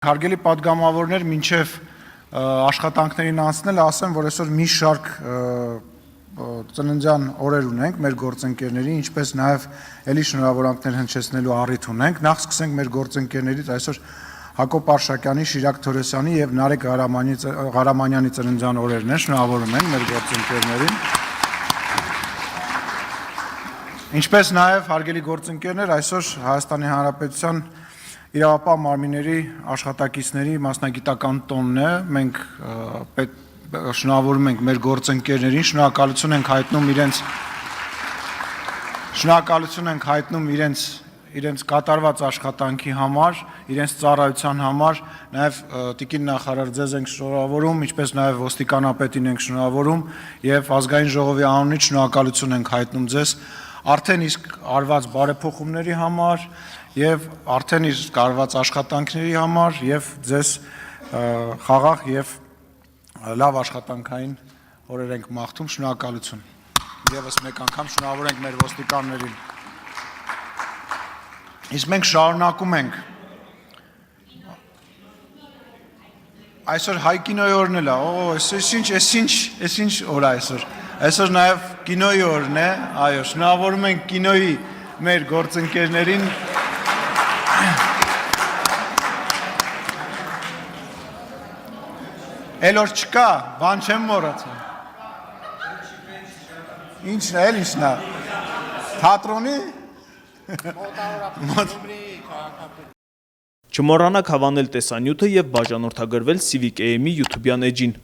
Հարգելի պատգամավորներ, մինչև աշխատանքներին անցնել, ասեմ, որ այսօր մի շարք ծննդյան օրեր ունենք մեր գործընկերների, ինչպես նաև ելի շնորհավորանքներ հնչեցնելու առիթ ունենք։ Նախ սկսենք մեր գործընկերներից այսօր Հակոբ Արշակյանի, Շիրակ Թորեսյանի եւ Նարեկ Ղարամանյանի ծննդյան օրերն են, շնորհավորում ենք մեր գործընկերներին։ Ինչպես նաև հարգելի գործընկերներ, այսօր Հայաստանի Հանրապետության իրավապահ մարմինների աշխատակիցների մասնագիտական տոնն է, մենք շնորհավորում ենք մեր գործընկերներին, շնորհակալություն ենք հայտնում իրենց կատարված աշխատանքի համար, իրենց ծառայության համար, նաև տիկին նախարար ձեզ ենք շնորհավորում, ինչպես նաև ոստիկանապետին ենք շնորհավորում եւ ազգային ժողովի անունից շնորհակալություն ենք հայտնում ձեզ արդեն իսկ արված բարեփոխումների համար եւ արդեն իսկ արված աշխատանքների համար եւ ձեզ խաղաղ եւ լավ աշխատանքային օրեր ենք մաղթում, շնորհակալություն։ Եվս մեկ անգամ շնորհավորենք մեր ոստիկաններին։ Իսկ մենք շարունակում ենք։ Այսօր հայ կինոյի օրն էլ է, այս ինչ օր է այսօր։ Այսօր նաև կինոյի օրն է, այո, շնորհավորում ենք կինոյի մեր գործընկերներին։ Էլ որ չկա, բան չեմ մոռացել։ Ինչն է, թատրոնի։ Չմոռանաք հավանել տեսանյութը և բաժանորդագրվել Civic AM-ի YouTube-յան էջին։